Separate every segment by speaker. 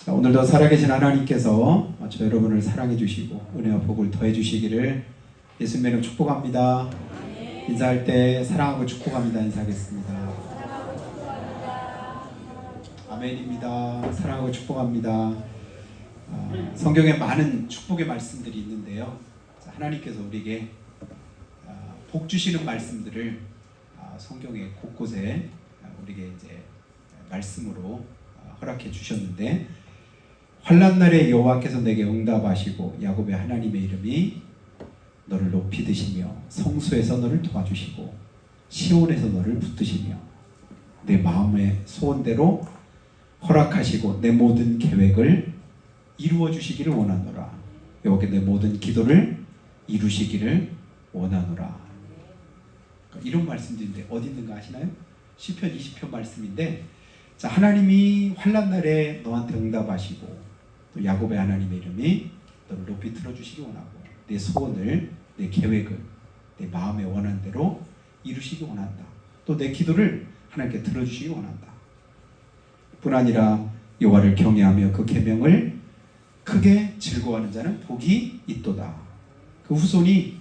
Speaker 1: 자, 오늘도 살아계신 하나님께서 저 여러분을 사랑해 주시고 은혜와 복을 더해 주시기를 예수님의 이름 축복합니다. 인사할 때 사랑하고 축복합니다. 인사하겠습니다. 아멘입니다. 사랑하고 축복합니다. 성경에 많은 축복의 말씀들이 있는데요. 하나님께서 우리에게 복 주시는 말씀들을 성경의 곳곳에 우리에게 이제 말씀으로 허락해 주셨는데, 환난 날에 여호와께서 내게 응답하시고 야곱의 하나님의 이름이 너를 높이 드시며 성소에서 너를 도와주시고 시온에서 너를 붙드시며 내 마음의 소원대로 허락하시고 내 모든 계획을 이루어 주시기를 원하노라. 여호와께 내 모든 기도를 이루시기를 원하노라. 이런 말씀들인데 어디 있는가 아시나요? 시편 20편 말씀인데, 자, 하나님이 환난 날에 너한테 응답하시고 또 야곱의 하나님의 이름이 너를 높이 들어주시기 원하고 내 소원을, 내 계획을 내 마음의 원하는 대로 이루시기 원한다. 또 내 기도를 하나님께 들어주시기 원한다. 뿐 아니라 여호와를 경외하며 그 계명을 크게 즐거워하는 자는 복이 있도다. 그 후손이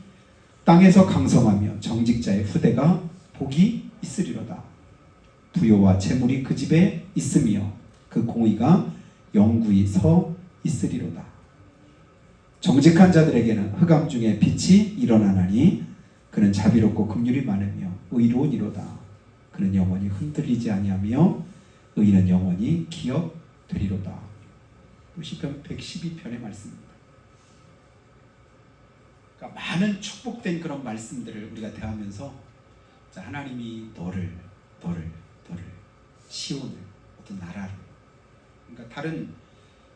Speaker 1: 땅에서 강성하며 정직자의 후대가 복이 있으리로다. 부요와 재물이 그 집에 있으며 그 공의가 영구히 서 있으리로다. 정직한 자들에게는 흑암 중에 빛이 일어나나니 그는 자비롭고 긍휼이 많으며 의로우니로다. 그는 영원히 흔들리지 아니하며 의인은 영원히 기억되리로다. 시편 112편의 말씀입니다. 그러니까 많은 축복된 그런 말씀들을 우리가 대하면서, 자, 하나님이 너를 시온을, 어떤 나라를, 그러니까 다른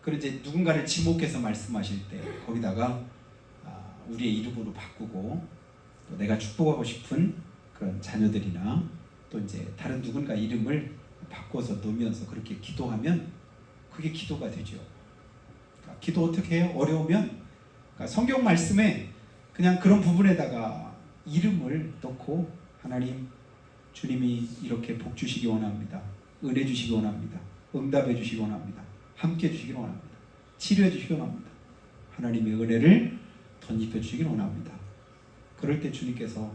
Speaker 1: 그런 이제 누군가를 지목해서 말씀하실 때 거기다가 우리의 이름으로 바꾸고 또 내가 축복하고 싶은 그런 자녀들이나 또 이제 다른 누군가 이름을 바꿔서 넣으면서 그렇게 기도하면 그게 기도가 되죠. 그러니까 기도 어떻게 해요? 어려우면 그러니까 성경 말씀에 그냥 그런 부분에다가 이름을 넣고, 하나님, 주님이 이렇게 복 주시기 원합니다. 은혜 주시기 원합니다. 응답해 주시기 원합니다. 함께 주시기 원합니다. 치료해 주시기 원합니다. 하나님의 은혜를 덧입혀 주시기 원합니다. 그럴 때 주님께서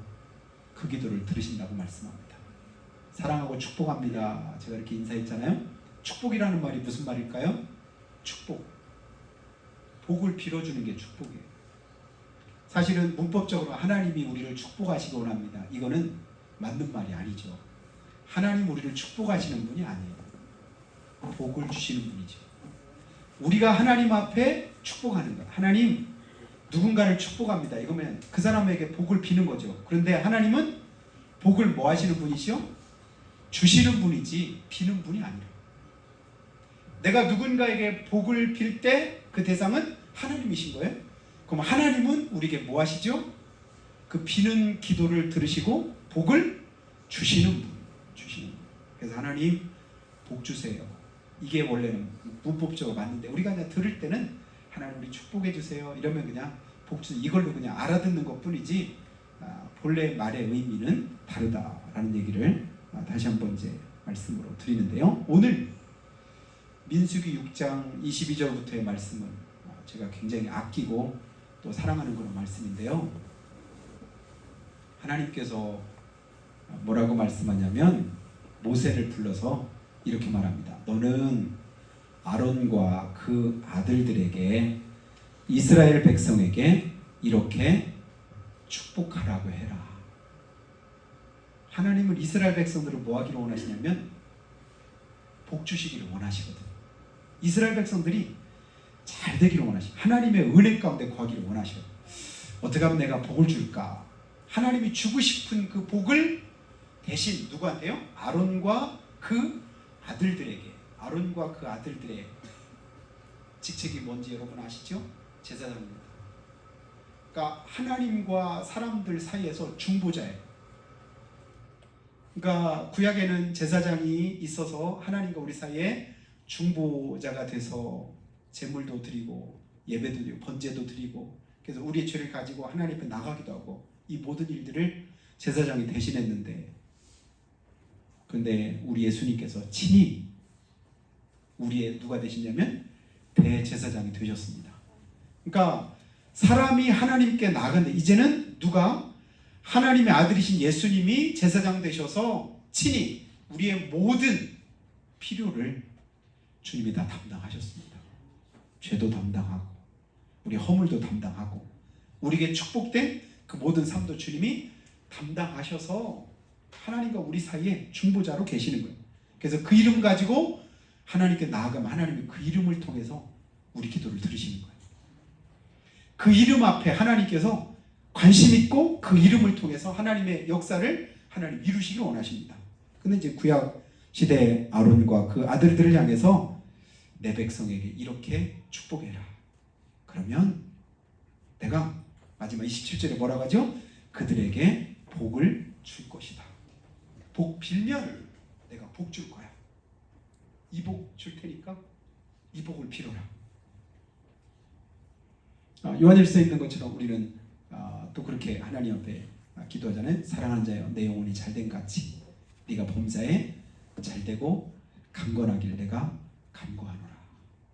Speaker 1: 그 기도를 들으신다고 말씀합니다. 사랑하고 축복합니다. 제가 이렇게 인사했잖아요. 축복이라는 말이 무슨 말일까요? 축복. 복을 빌어주는 게 축복이에요. 사실은 문법적으로 하나님이 우리를 축복하시기 원합니다. 이거는 맞는 말이 아니죠. 하나님 우리를 축복하시는 분이 아니에요. 복을 주시는 분이죠. 우리가 하나님 앞에 축복하는 것. 하나님, 누군가를 축복합니다. 이거면 그 사람에게 복을 비는 거죠. 그런데 하나님은 복을 뭐 하시는 분이시요? 주시는 분이지 비는 분이 아니라. 내가 누군가에게 복을 빌 때 그 대상은 하나님이신 거예요. 그럼 하나님은 우리에게 뭐 하시죠? 그 비는 기도를 들으시고 복을 주시는 분. 그래서 하나님 복 주세요. 이게 원래는 문법적으로 맞는데, 우리가 그냥 들을 때는 하나님 우리 축복해 주세요 이러면 그냥 복 주세요 이걸로 그냥 알아듣는 것 뿐이지 본래 말의 의미는 다르다라는 얘기를 다시 한번 이제 말씀으로 드리는데요. 오늘 민수기 6장 22절부터의 말씀은 제가 굉장히 아끼고 또 사랑하는 그런 말씀인데요. 하나님께서 뭐라고 말씀하냐면 모세를 불러서 이렇게 말합니다. 너는 아론과 그 아들들에게, 이스라엘 백성에게 이렇게 축복하라고 해라. 하나님은 이스라엘 백성들을 뭐 하기를 원하시냐면 복 주시기를 원하시거든요. 이스라엘 백성들이 잘 되기를 원하시고 하나님의 은혜 가운데 거하기를 원하셔요. 어떻게 하면 내가 복을 줄까? 하나님이 주고 싶은 그 복을 대신 누구한테요? 아론과 그 아들들에게. 아론과 그 아들들의 직책이 뭔지 여러분 아시죠? 제사장입니다. 그러니까 하나님과 사람들 사이에서 중보자예요. 그러니까 구약에는 제사장이 있어서 하나님과 우리 사이에 중보자가 돼서 제물도 드리고 예배도 드리고 번제도 드리고, 그래서 우리의 죄를 가지고 하나님 앞에 나가기도 하고, 이 모든 일들을 제사장이 대신했는데, 그런데 우리 예수님께서 친히 우리의 누가 되시냐면 대제사장이 되셨습니다. 그러니까 사람이 하나님께 나아가는데 이제는 누가? 하나님의 아들이신 예수님이 제사장 되셔서 친히 우리의 모든 필요를 주님이 다 담당하셨습니다. 죄도 담당하고 우리 허물도 담당하고 우리에게 축복된 그 모든 삶도 주님이 담당하셔서 하나님과 우리 사이에 중보자로 계시는 거예요. 그래서 그 이름 가지고 하나님께 나아가면 하나님이 그 이름을 통해서 우리 기도를 들으시는 거예요. 그 이름 앞에 하나님께서 관심 있고 그 이름을 통해서 하나님의 역사를 하나님 이루시길 원하십니다. 근데 이제 구약 시대 아론과 그 아들들을 향해서 내 백성에게 이렇게 축복해라. 그러면 내가 마지막 27절에 뭐라고 하죠? 그들에게 복을 줄 것이다. 복 빌면 내가 복 줄 거야. 이 복 줄 테니까 이 복을 빌어라. 요한일서에 있는 것처럼 우리는 또 그렇게 하나님 앞에 기도하잖아요. 사랑하는 자여 내 영혼이 잘된 같이 네가 범사에 잘되고 강건하길 내가 간구하노라.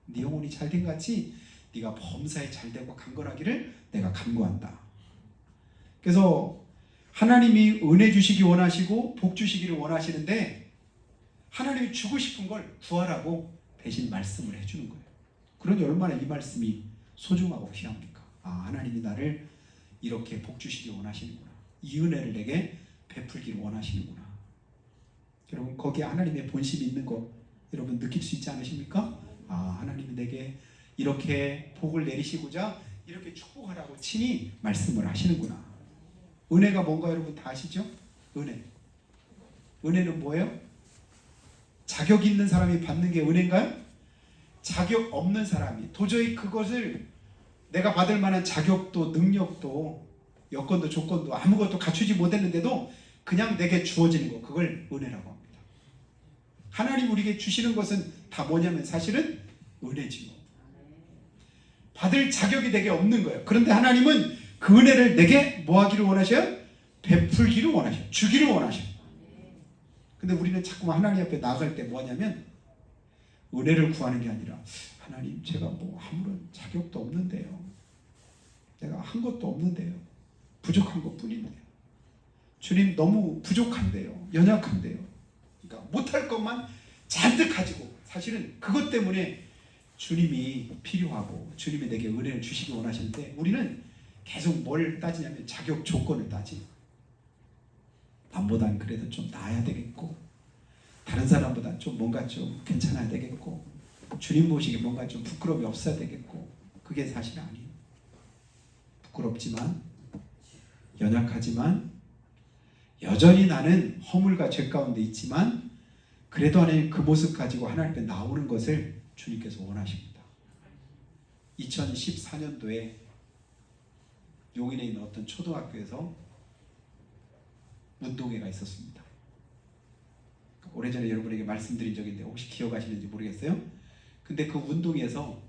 Speaker 1: 네 영혼이 잘된 같이 네가 범사에 잘되고 강건하기를 내가 간구한다. 그래서 하나님이 은혜 주시기 원하시고 복 주시기를 원하시는데 하나님이 주고 싶은 걸 구하라고 대신 말씀을 해주는 거예요. 그러니 얼마나 이 말씀이 소중하고 귀합니까? 하나님이 나를 이렇게 복 주시기 원하시는구나. 이 은혜를 내게 베풀기를 원하시는구나. 여러분 거기에 하나님의 본심이 있는 거 여러분 느낄 수 있지 않으십니까? 하나님이 내게 이렇게 복을 내리시고자 이렇게 축복하라고 친히 말씀을 하시는구나. 은혜가 뭔가 여러분 다 아시죠? 은혜는 뭐예요? 자격 있는 사람이 받는 게 은혜인가요? 자격 없는 사람이 도저히 그것을 내가 받을 만한 자격도 능력도 여건도 조건도 아무것도 갖추지 못했는데도 그냥 내게 주어지는 거, 그걸 은혜라고 합니다. 하나님 우리에게 주시는 것은 다 뭐냐면 사실은 은혜지요. 받을 자격이 내게 없는 거예요. 그런데 하나님은 그 은혜를 내게 뭐 하기를 원하셔요? 베풀기를 원하셔요. 주기를 원하셔요. 근데 우리는 자꾸 하나님 앞에 나아갈 때 뭐냐면 은혜를 구하는 게 아니라 하나님 제가 뭐 아무런 자격도 없는데요. 내가 한 것도 없는데요. 부족한 것뿐인데요. 주님 너무 부족한데요. 연약한데요. 그러니까 못할 것만 잔뜩 가지고 사실은 그것 때문에 주님이 필요하고 주님이 내게 은혜를 주시기 원하시는데 우리는 계속 뭘 따지냐면 자격 조건을 따지. 남보단 그래도 좀 나아야 되겠고 다른 사람보다 좀 뭔가 좀 괜찮아야 되겠고 주님 보시기에 뭔가 좀 부끄러움이 없어야 되겠고 그게 사실 아니에요. 부끄럽지만 연약하지만 여전히 나는 허물과 죄 가운데 있지만 그래도 하나님 그 모습 가지고 하나님 앞에 나오는 것을 주님께서 원하십니다. 2014년도에 용인에 있는 어떤 초등학교에서 운동회가 있었습니다. 오래전에 여러분에게 말씀드린 적이 있는데 혹시 기억하시는지 모르겠어요. 근데 그 운동회에서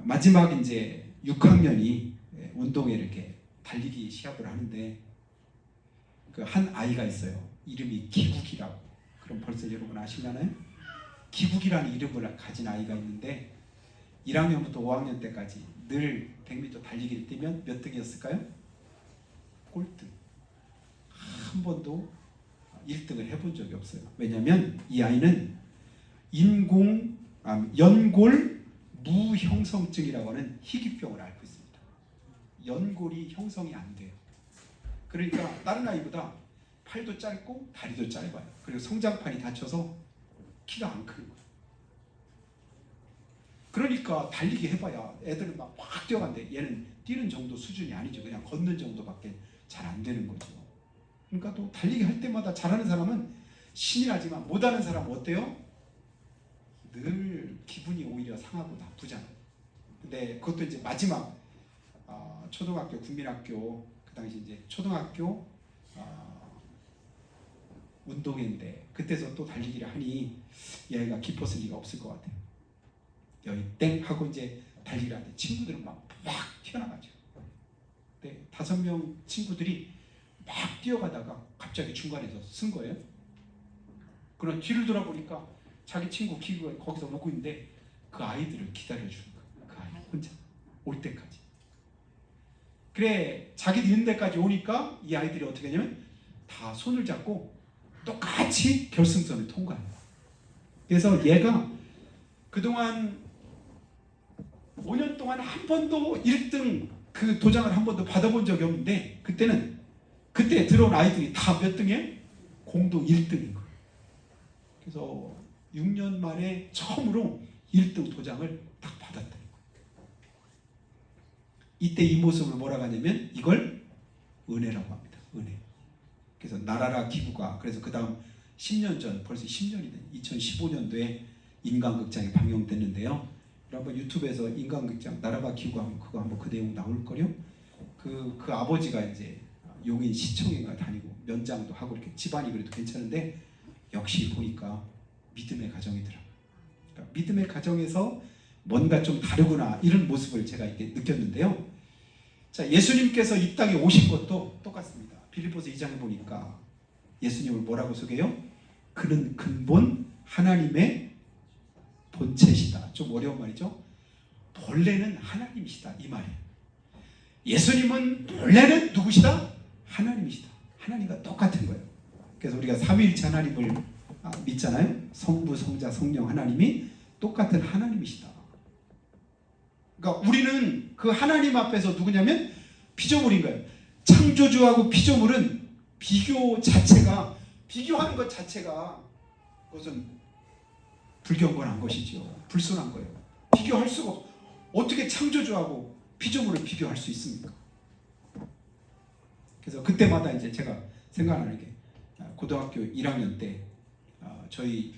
Speaker 1: 마지막 이제 6학년이 운동회를 이렇게 달리기 시합을 하는데 그 한 아이가 있어요. 이름이 기국이라고. 그럼 벌써 여러분 아시잖아요? 기국이라는 이름을 가진 아이가 있는데 1학년부터 5학년 때까지 늘 100m 달리기를 뛰면 몇 등이었을까요? 꼴등. 한 번도 1등을 해본 적이 없어요. 왜냐하면 이 아이는 연골 무형성증이라고 하는 희귀병을 앓고 있습니다. 연골이 형성이 안 돼요. 그러니까 다른 아이보다 팔도 짧고 다리도 짧아요. 그리고 성장판이 다쳐서 키가 안 크는 거예요. 그러니까 달리기 해봐야 애들은 막 뛰어간대. 얘는 뛰는 정도 수준이 아니죠. 그냥 걷는 정도밖에 잘 안 되는 거죠. 그러니까 또 달리기 할 때마다 잘하는 사람은 신이 나지만 못하는 사람은 어때요? 늘 기분이 오히려 상하고 나쁘잖아요. 근데 그것도 이제 마지막 초등학교 국민학교 그 당시 이제 초등학교 운동회인데 그때서 또 달리기를 하니 이 아이가 기뻤을 리가 없을 것 같아요. 여기 땡 하고 이제 달리기를 하는데 친구들은 막 튀어나가죠. 네, 5명 친구들이 막 뛰어가다가 갑자기 중간에서 쓴 거예요. 그러나 뒤를 돌아보니까 자기 친구 기구가 거기서 놓고 있는데 그 아이들을 기다려주는 거예요. 그 아이 혼자 올 때까지. 그래 자기도 있는 데까지 오니까 이 아이들이 어떻게 하냐면 다 손을 잡고 똑같이 결승선을 통과해요. 그래서 얘가 그동안 5년 동안 한 번도 1등 그 도장을 한 번도 받아본 적이 없는데 그때 들어온 아이들이 다 몇 등이에요? 공동 1등인 거예요. 그래서 6년 만에 처음으로 1등 도장을 딱 받았다는 거예요. 이때 이 모습을 뭐라고 하냐면 이걸 은혜라고 합니다. 은혜. 그래서 나라라 기구가 그래서 그 다음 10년 전 벌써 10년이 된 2015년도에 인간극장이 방영됐는데요. 한번 유튜브에서 인간극장 나라라 기구 하면 그거 한번 그 내용 나올걸요. 그 아버지가 이제 용인 시청인가 다니고 면장도 하고 이렇게 집안이 그래도 괜찮은데 역시 보니까 믿음의 가정이더라고요. 그러니까 믿음의 가정에서 뭔가 좀 다르구나 이런 모습을 제가 이렇게 느꼈는데요. 자, 예수님께서 이 땅에 오신 것도 똑같습니다. 빌립보서 2장에 보니까 예수님을 뭐라고 소개해요? 그는 근본 하나님의 본체시다. 좀 어려운 말이죠. 본래는 하나님이시다 이 말이에요. 예수님은 본래는 누구시다? 하나님이시다. 하나님과 똑같은 거예요. 그래서 우리가 삼위일체 하나님을 믿잖아요. 성부, 성자, 성령 하나님이 똑같은 하나님이시다. 그러니까 우리는 그 하나님 앞에서 누구냐면 피조물인 거예요. 창조주하고 피조물은 비교하는 것 자체가 그것은 불경건한 것이죠. 불순한 거예요. 비교할 수가 없어. 어떻게 창조주하고 피조물을 비교할 수 있습니까? 그래서 그때마다 이제 제가 생각나는 게 고등학교 1학년 때 저희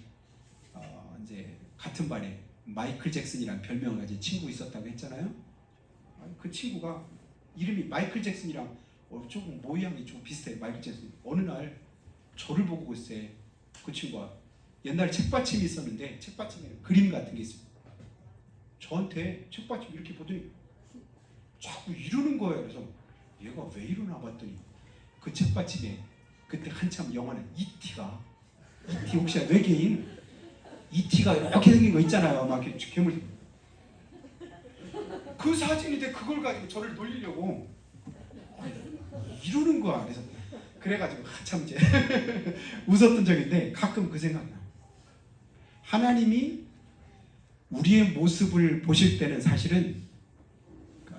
Speaker 1: 이제 같은 반에 마이클 잭슨이라는 별명을 가진 친구 있었다고 했잖아요. 그 친구가 이름이 마이클 잭슨이랑 조금 모양이 좀 비슷해요. 마이클 잭슨. 어느 날 저를 보고 글쎄 그 친구가 옛날에 책받침이 있었는데 책받침에 그림 같은 게 있어요. 저한테 책받침 이렇게 보더니 자꾸 이러는 거예요. 그래서 얘가 왜 이러나 봤더니 그 책받침에 그때 한참 영화는 E.T.가 E.T. 혹시 외계인 E.T.가 이렇게 생긴 거 있잖아요. 막 이렇게 괴물 그 사진인데 그걸 가지고 저를 놀리려고 이러는 거야. 그래서 그래가지고 한참 이제 웃었던 적인데 가끔 그 생각나. 하나님이 우리의 모습을 보실 때는 사실은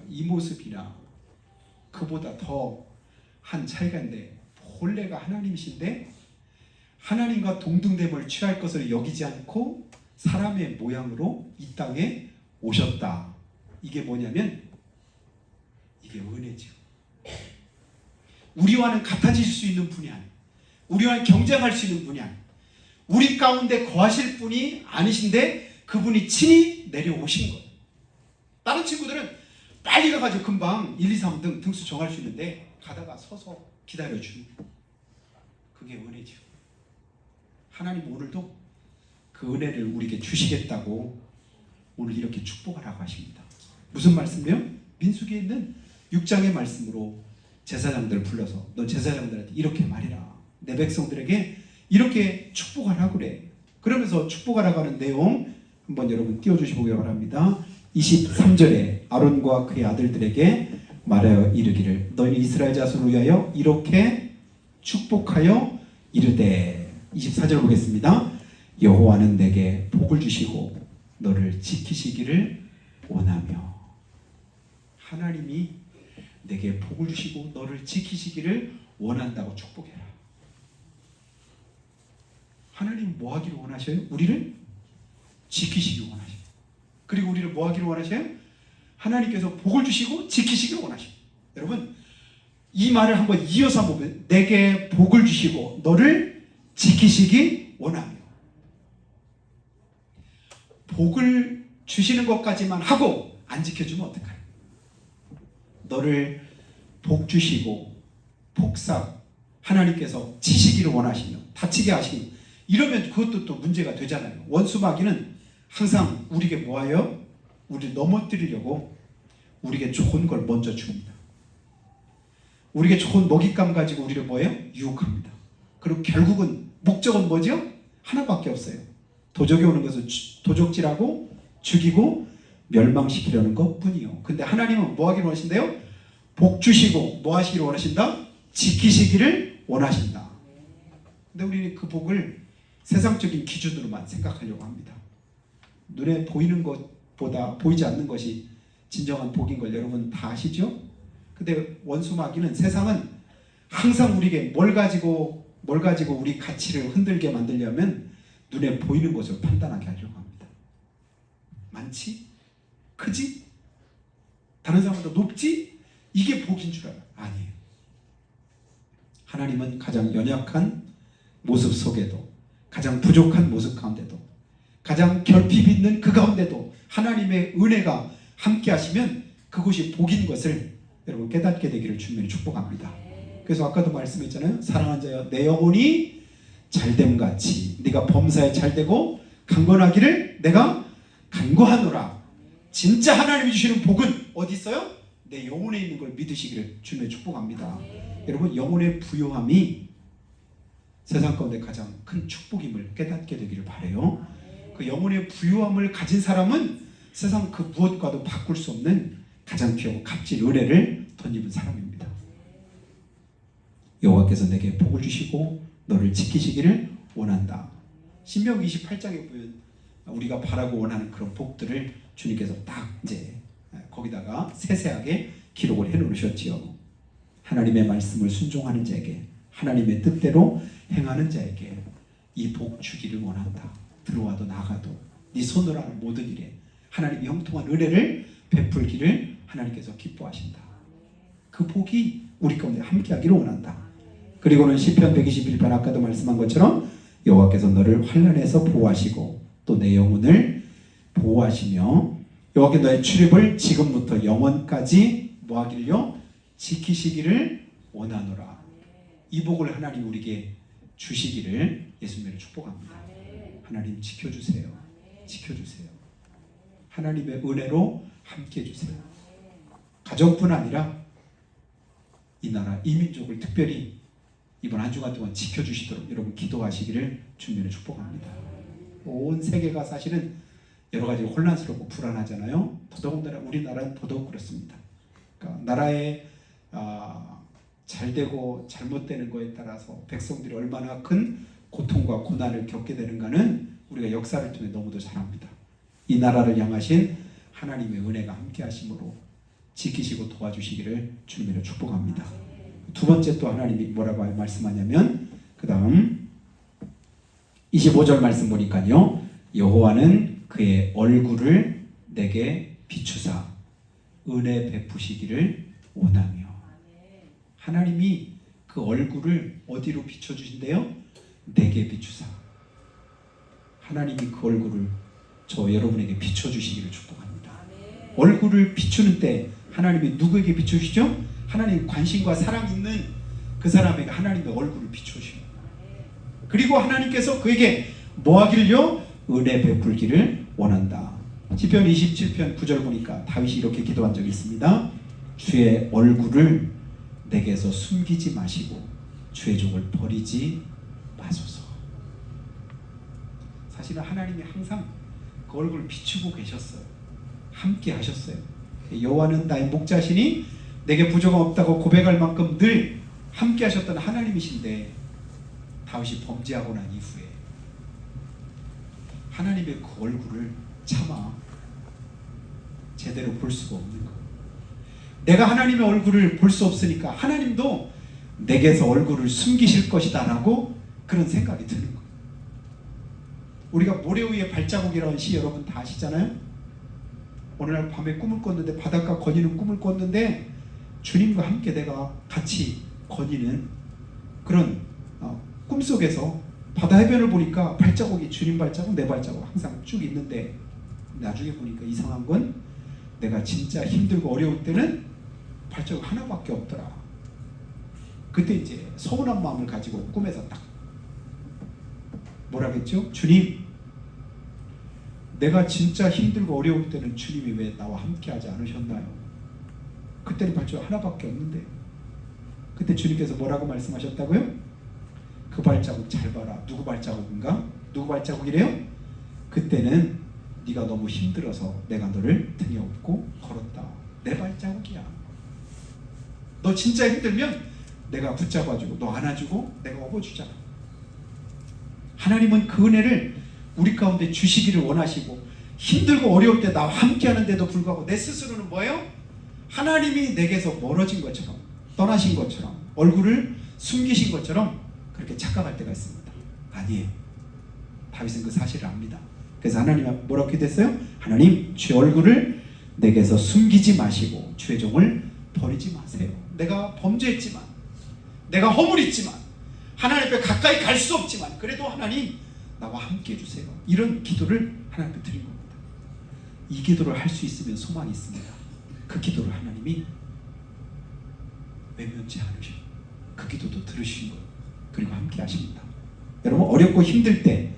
Speaker 1: 이 모습이나 그보다 더 한 차이가 있는데 본래가 하나님이신데 하나님과 동등됨을 취할 것을 여기지 않고 사람의 모양으로 이 땅에 오셨다. 이게 뭐냐면 이게 은혜죠. 우리와는 같아질 수 있는 분이 아니에요. 우리와는 경쟁할 수 있는 분이 아니에요. 우리 가운데 거하실 분이 아니신데 그분이 친히 내려오신 거예요. 다른 친구들은 빨리 가가지고 금방 1, 2, 3등 등수 정할 수 있는데 가다가 서서 기다려주는 그게 은혜죠. 하나님 오늘도 그 은혜를 우리에게 주시겠다고 오늘 이렇게 축복하라고 하십니다. 무슨 말씀이에요? 민수기에 있는 6장의 말씀으로 제사장들을 불러서 너 제사장들한테 이렇게 말해라. 내 백성들에게 이렇게 축복하라고 그래. 그러면서 축복하라고 하는 내용 한번 여러분 띄워주시기 바랍니다. 23절에 아론과 그의 아들들에게 말하여 이르기를 너희 이스라엘 자손을 위하여 이렇게 축복하여 이르되 24절 보겠습니다. 여호와는 내게 복을 주시고 너를 지키시기를 원하며 하나님이 내게 복을 주시고 너를 지키시기를 원한다고 축복해라. 하나님 뭐 하기를 원하셔요? 우리를 지키시기를 원하셔요. 그리고 우리를 뭐 하기를 원하셔요? 하나님께서 복을 주시고 지키시기를 원하셔요. 여러분 이 말을 한번 이어서 보면 내게 복을 주시고 너를 지키시기 원하며 복을 주시는 것까지만 하고 안 지켜주면 어떡해요? 너를 복 주시고 복사 하나님께서 치시기를 원하시며 다치게 하시며 이러면 그것도 또 문제가 되잖아요. 원수마귀는 항상 우리에게 뭐하여? 우리를 넘어뜨리려고 우리에게 좋은 걸 먼저 줍니다. 우리에게 좋은 먹잇감 가지고 우리를 뭐예요? 유혹합니다. 그리고 결국은 목적은 뭐죠? 하나밖에 없어요. 도적이 오는 것을 도적질하고 죽이고 멸망시키려는 것뿐이요. 근데 하나님은 뭐 하기를 원하신대요? 복 주시고 뭐 하시기를 원하신다? 지키시기를 원하신다. 근데 우리는 그 복을 세상적인 기준으로만 생각하려고 합니다. 눈에 보이는 것보다 보이지 않는 것이 진정한 복인 걸 여러분 다 아시죠? 근데 원수마귀는, 세상은 항상 우리에게 뭘 가지고 우리 가치를 흔들게 만들려면 눈에 보이는 것을 판단하게 하려고 합니다. 많지? 크지? 다른 사람보다 높지? 이게 복인 줄 알아요. 아니에요. 하나님은 가장 연약한 모습 속에도, 가장 부족한 모습 가운데도, 가장 결핍 있는 그 가운데도 하나님의 은혜가 함께 하시면 그것이 복인 것을 여러분 깨닫게 되기를 주님이 축복합니다. 그래서 아까도 말씀했잖아요. 사랑하는 자여, 내 영혼이 잘됨같이 네가 범사에 잘되고 강건하기를 내가 간구하노라. 진짜 하나님이 주시는 복은 어디 있어요? 내 영혼에 있는 걸 믿으시기를 주님의 축복합니다. 여러분, 영혼의 부요함이 세상 가운데 가장 큰 축복임을 깨닫게 되기를 바라요. 그 영혼의 부요함을 가진 사람은 세상 그 무엇과도 바꿀 수 없는 가장 귀하고 값진 은혜를 덧입은 사람입니다. 여호와께서 내게 복을 주시고 너를 지키시기를 원한다. 신명기 28장에 보면 우리가 바라고 원하는 그런 복들을 주님께서 딱 이제 거기다가 세세하게 기록을 해놓으셨지요. 하나님의 말씀을 순종하는 자에게, 하나님의 뜻대로 행하는 자에게 이 복 주기를 원한다. 들어와도 나가도 네 손으로 하는 모든 일에 하나님이 형통한 은혜를 베풀기를 하나님께서 기뻐하신다. 그 복이 우리 가운데 함께하기를 원한다. 그리고는 시편 121편 아까도 말씀한 것처럼 여호와께서 너를 환난에서 보호하시고 또 내 영혼을 보호하시며 여호와께 너의 출입을 지금부터 영원까지 뭐하길요? 지키시기를 원하노라. 이 복을 하나님 우리에게 주시기를 예수님을 축복합니다. 하나님 지켜주세요. 지켜주세요. 하나님의 은혜로 함께해 주세요. 가정뿐 아니라 이 나라, 이 민족을 특별히 이번 한 주간 동안 지켜주시도록 여러분 기도하시기를 주님을 축복합니다. 온 세계가 사실은 여러 가지 혼란스럽고 불안하잖아요. 더더군다나 우리나라는 더더욱 그렇습니다. 그러니까 나라에 잘되고 잘못되는 것에 따라서 백성들이 얼마나 큰 고통과 고난을 겪게 되는가는 우리가 역사를 통해 너무도 잘 압니다. 이 나라를 향하신 하나님의 은혜가 함께 하심으로 지키시고 도와주시기를 주님으로 축복합니다. 두 번째 또 하나님이 뭐라고 말씀하냐면 그 다음 25절 말씀 보니까요. 여호와는 그의 얼굴을 내게 비추사 은혜 베푸시기를 원하며. 하나님이 그 얼굴을 어디로 비춰주신대요? 내게 비추사. 하나님이 그 얼굴을 저 여러분에게 비춰주시기를 축복합니다. 얼굴을 비추는 때 하나님이 누구에게 비추시죠? 하나님 관심과 사랑 있는 그 사람에게 하나님의 얼굴을 비추시고, 그리고 하나님께서 그에게 뭐 하길요? 은혜 베풀기를 원한다. 시편 27편 9절 보니까 다윗이 이렇게 기도한 적이 있습니다. 주의 얼굴을 내게서 숨기지 마시고 주의 종을 버리지 마소서. 사실은 하나님이 항상 그 얼굴을 비추고 계셨어요. 함께 하셨어요. 여호와는 나의 목자시니 내게 부족함 없다고 고백할 만큼 늘 함께 하셨던 하나님이신데, 다윗이 범죄하고 난 이후에 하나님의 그 얼굴을 차마 제대로 볼 수가 없는 거예요. 내가 하나님의 얼굴을 볼 수 없으니까 하나님도 내게서 얼굴을 숨기실 것이다 라고 그런 생각이 드는 거예요. 우리가 모래 위에 발자국이라는 시 여러분 다 아시잖아요. 어느 날 밤에 꿈을 꿨는데, 바닷가 거니는 꿈을 꿨는데 주님과 함께 내가 같이 거니는 그런 꿈속에서 바다 해변을 보니까 발자국이 주님 발자국, 내 발자국 항상 쭉 있는데, 나중에 보니까 이상한 건 내가 진짜 힘들고 어려울 때는 발자국 하나밖에 없더라. 그때 이제 서운한 마음을 가지고 꿈에서 딱 뭐라겠죠? 주님, 내가 진짜 힘들고 어려울 때는 주님이 왜 나와 함께 하지 않으셨나요? 그때는 발자국 하나밖에 없는데. 그때 주님께서 뭐라고 말씀하셨다고요? 그 발자국 잘 봐라. 누구 발자국인가? 누구 발자국이래요? 그때는 네가 너무 힘들어서 내가 너를 등에 업고 걸었다. 내 발자국이야. 너 진짜 힘들면 내가 붙잡아주고 너 안아주고 내가 업어주잖아. 하나님은 그 은혜를 우리 가운데 주시기를 원하시고, 힘들고 어려울 때 나와 함께 하는데도 불구하고 내 스스로는 뭐예요? 하나님이 내게서 멀어진 것처럼, 떠나신 것처럼, 얼굴을 숨기신 것처럼 그렇게 착각할 때가 있습니다. 아니에요. 다윗은 그 사실을 압니다. 그래서 하나님이 뭐라고 기도했어요? 하나님, 주의 얼굴을 내게서 숨기지 마시고 주의 종을 버리지 마세요. 내가 범죄했지만, 내가 허물했지만, 하나님 앞에 가까이 갈 수 없지만 그래도 하나님 나와 함께 해주세요. 이런 기도를 하나님 앞에 드린 겁니다. 이 기도를 할 수 있으면 소망이 있습니다. 그 기도를 하나님이 외면치 않으시고 그 기도도 들으신 거예요. 그리고 함께 하십니다. 여러분, 어렵고 힘들 때,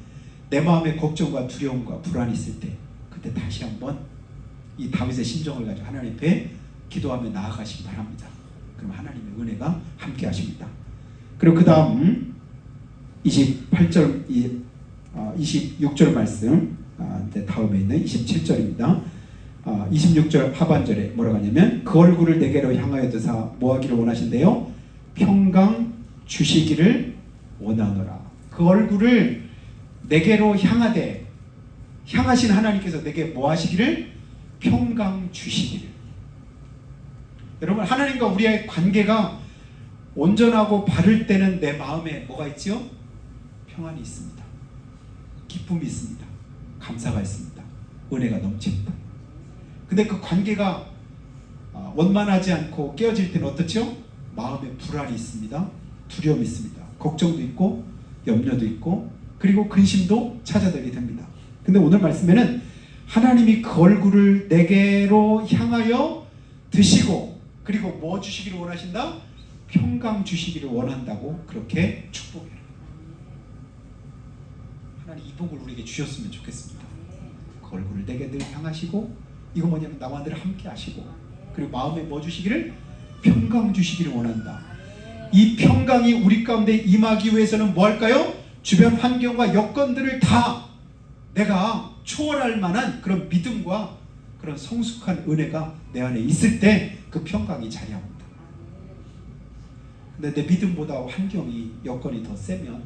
Speaker 1: 내 마음에 걱정과 두려움과 불안이 있을 때, 그때 다시 한번 이 다윗의 심정을 가지고 하나님 앞에 기도하며 나아가시기 바랍니다. 그럼 하나님의 은혜가 함께 하십니다. 그리고 그 다음 28절, 26절 말씀, 다음에 있는 27절입니다. 26절 하반절에 뭐라고 하냐면, 그 얼굴을 내게로 향하여 드사 뭐하기를 원하신대요? 평강 주시기를 원하노라. 그 얼굴을 내게로 향하신 하나님께서 내게 뭐하시기를? 평강 주시기를. 여러분, 하나님과 우리의 관계가 온전하고 바를 때는 내 마음에 뭐가 있지요? 평안이 있습니다. 기쁨이 있습니다. 감사가 있습니다. 은혜가 넘칩니다. 근데 그 관계가 원만하지 않고 깨어질 때는 어떻죠? 마음에 불안이 있습니다. 두려움이 있습니다. 걱정도 있고 염려도 있고 그리고 근심도 찾아들게 됩니다. 근데 오늘 말씀에는 하나님이 그 얼굴을 내게로 향하여 드시고, 그리고 뭐 주시기를 원하신다? 평강 주시기를 원한다고 그렇게 축복해요. 하나님 이 복을 우리에게 주셨으면 좋겠습니다. 그 얼굴을 내게 늘 향하시고, 이거 뭐냐면 나와 늘 함께 하시고, 그리고 마음에 뭐 주시기를? 평강 주시기를 원한다. 이 평강이 우리 가운데 임하기 위해서는 뭐 할까요? 주변 환경과 여건들을 다 내가 초월할 만한 그런 믿음과 그런 성숙한 은혜가 내 안에 있을 때 그 평강이 자리합니다. 근데 내 믿음보다 환경이, 여건이 더 세면,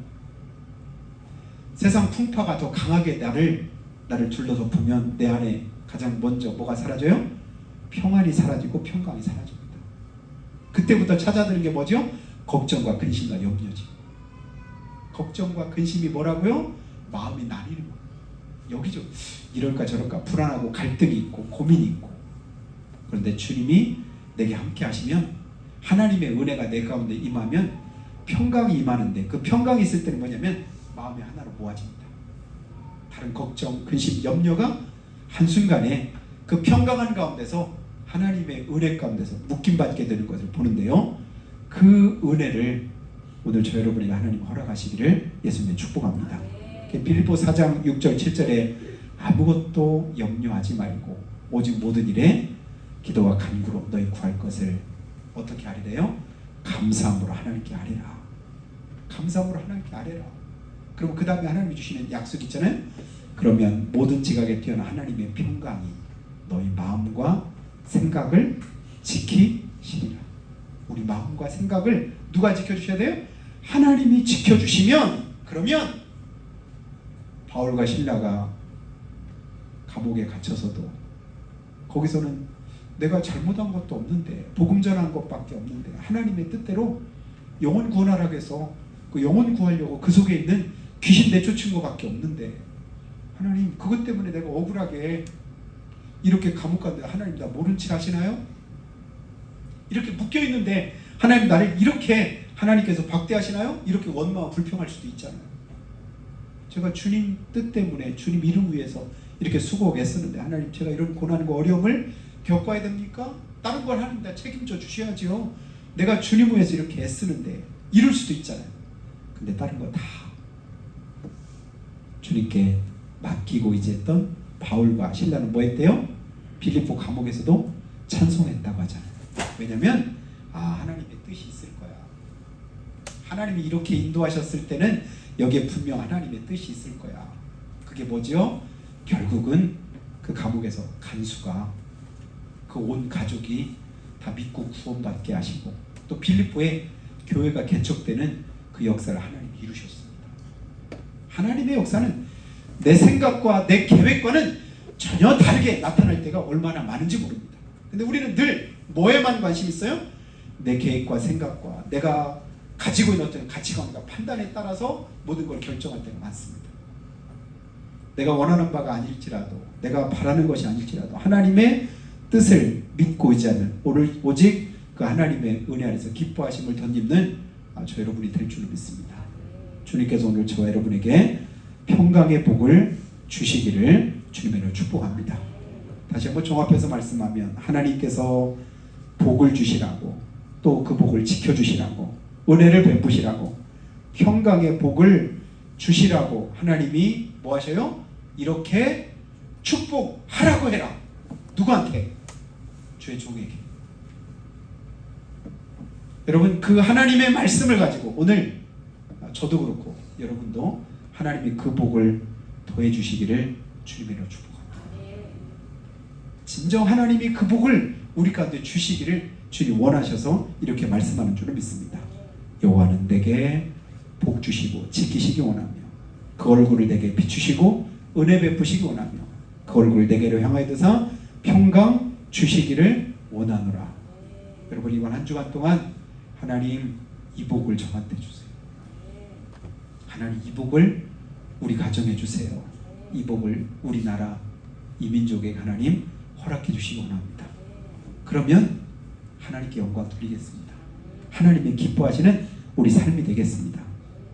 Speaker 1: 세상 풍파가 더 강하게 나를 둘러덮으면 내 안에 가장 먼저 뭐가 사라져요? 평안이 사라지고 평강이 사라집니다. 그때부터 찾아드는 게 뭐죠? 걱정과 근심과 염려지. 걱정과 근심이 뭐라고요? 마음이 나뉘는 거예요. 여기죠. 이럴까 저럴까 불안하고 갈등이 있고 고민이 있고. 그런데 주님이 내게 함께 하시면, 하나님의 은혜가 내 가운데 임하면 평강이 임하는데, 그 평강이 있을 때는 뭐냐면 마음이 하나로 모아집니다. 다른 걱정, 근심, 염려가 한순간에 그 평강한 가운데서 하나님의 은혜 가운데서 묶임받게 되는 것을 보는데요, 그 은혜를 오늘 저 여러분에게 하나님 허락하시기를 예수님의 축복합니다. 빌립보 4장 6절 7절에 아무것도 염려하지 말고 오직 모든 일에 기도와 간구로 너희 구할 것을 어떻게 하리래요? 감사함으로 하나님께 아뢰라. 감사함으로 하나님께 아뢰라. 그럼 그 다음에 하나님이 주시는 약속 있잖아요. 그러면 모든 지각에 뛰어난 하나님의 평강이 너희 마음과 생각을 지키시리라. 우리 마음과 생각을 누가 지켜주셔야 돼요? 하나님이 지켜주시면, 그러면 바울과 실라가 감옥에 갇혀서도 거기서는 내가 잘못한 것도 없는데, 복음 전한 것밖에 없는데, 하나님의 뜻대로 영혼 구원하라고 해서 그 영혼 구하려고 그 속에 있는 귀신 내쫓은 것밖에 없는데, 하나님 그것 때문에 내가 억울하게 이렇게 감옥 갔는데 하나님 나 모른 체 하시나요? 이렇게 묶여있는데 하나님 나를 이렇게 하나님께서 박대하시나요? 이렇게 원망하고 불평할 수도 있잖아요. 제가 주님 뜻 때문에 주님 이름 위해서 이렇게 수고하게 했었는데, 하나님 제가 이런 고난과 어려움을 겪어야 됩니까? 다른 걸 하나님 다 책임져 주셔야죠. 내가 주님 위해서 이렇게 애쓰는데, 이럴 수도 있잖아요. 근데 다른 거 다 주님께 맡기고 이제 했던 바울과 실라는 뭐 했대요? 빌립보 감옥에서도 찬송했다고 하잖아요. 왜냐면 하나님의 뜻이 있을 거야. 하나님이 이렇게 인도하셨을 때는 여기에 분명 하나님의 뜻이 있을 거야. 그게 뭐죠? 결국은 그 감옥에서 간수가 그 온 가족이 다 믿고 구원받게 하시고 또 빌립보에 교회가 개척되는 그 역사를 하나님이 이루셨습니다. 하나님의 역사는 내 생각과 내 계획과는 전혀 다르게 나타날 때가 얼마나 많은지 모릅니다. 근데 우리는 늘 뭐에만 관심 있어요? 내 계획과 생각과 내가 가지고 있는 어떤 가치관과 판단에 따라서 모든 걸 결정할 때가 많습니다. 내가 원하는 바가 아닐지라도 내가 바라는 것이 아닐지라도 하나님의 뜻을 믿고 의지하는 오직 그 하나님의 은혜 안에서 기뻐하심을 덧입는 저 여러분이 될 줄을 믿습니다. 주님께서 오늘 저와 여러분에게 평강의 복을 주시기를 주님으로 축복합니다. 다시 한번 종합해서 말씀하면 하나님께서 복을 주시라고 또 그 복을 지켜주시라고 은혜를 베푸시라고 평강의 복을 주시라고 하나님이 뭐 하셔요? 이렇게 축복하라고 해라. 누구한테? 주의 종에게. 여러분 그 하나님의 말씀을 가지고 오늘 저도 그렇고 여러분도 하나님이 그 복을 더해 주시기를 주님으로 축복합니다. 진정 하나님이 그 복을 우리 가운데 주시기를 주님 원하셔서 이렇게 말씀하는 줄을 믿습니다. 여호와는 내게 복 주시고 지키시기 원하며 그 얼굴을 내게 비추시고 은혜 베푸시기 원하며 그 얼굴을 내게로 향하여 드사 평강 주시기를 원하노라. 여러분 이번 한 주간 동안 하나님 이 복을 저한테 주세요. 하나님 이 복을 우리 가정에 주세요. 이 복을 우리나라 이 민족에 하나님 허락해 주시기 원합니다. 그러면 하나님께 영광 돌리겠습니다. 하나님의 기뻐하시는 우리 삶이 되겠습니다.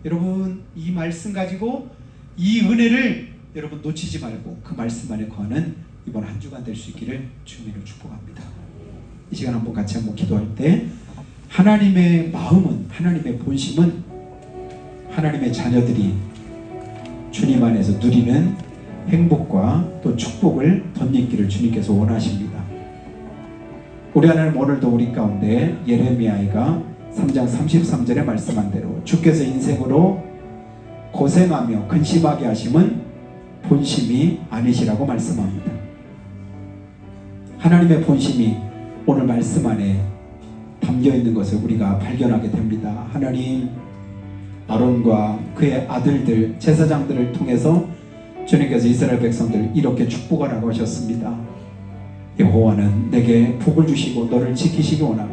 Speaker 1: 여러분 이 말씀 가지고 이 은혜를 여러분 놓치지 말고 그 말씀 안에 거하는 이번 한 주간 될 수 있기를 주님으로 축복합니다. 이 시간 한번 같이 한번 기도할 때 하나님의 마음은 하나님의 본심은 하나님의 자녀들이 주님 안에서 누리는 행복과 또 축복을 덧입기를 주님께서 원하십니다. 우리 하나님 오늘도 우리 가운데 예레미야가 3장 33절에 말씀한 대로 주께서 인생으로 고생하며 근심하게 하심은 본심이 아니시라고 말씀합니다. 하나님의 본심이 오늘 말씀 안에 담겨 있는 것을 우리가 발견하게 됩니다. 하나님 아론과 그의 아들들 제사장들을 통해서 주님께서 이스라엘 백성들을 이렇게 축복하라고 하셨습니다. 여호와는 내게 복을 주시고 너를 지키시기 원하며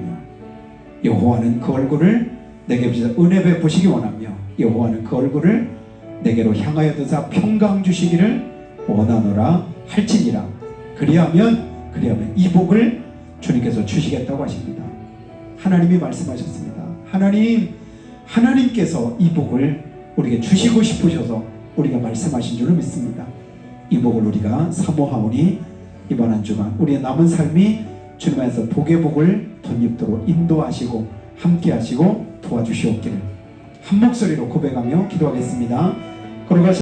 Speaker 1: 여호와는 그 얼굴을 내게 비춰 은혜 베푸시기 원하며 여호와는 그 얼굴을 내게로 향하여 드사 평강 주시기를 원하노라 할지니라. 그리하면 이 복을 주님께서 주시겠다고 하십니다. 하나님이 말씀하셨습니다. 하나님께서 이 복을 우리에게 주시고 싶으셔서 우리가 말씀하신 줄로 믿습니다. 이 복을 우리가 사모하오니 이번 한 주간 우리의 남은 삶이 주님 안에서 복의 복을 덧입도록 인도하시고 함께 하시고 도와주시옵기를 한 목소리로 고백하며 기도하겠습니다. 걸어가시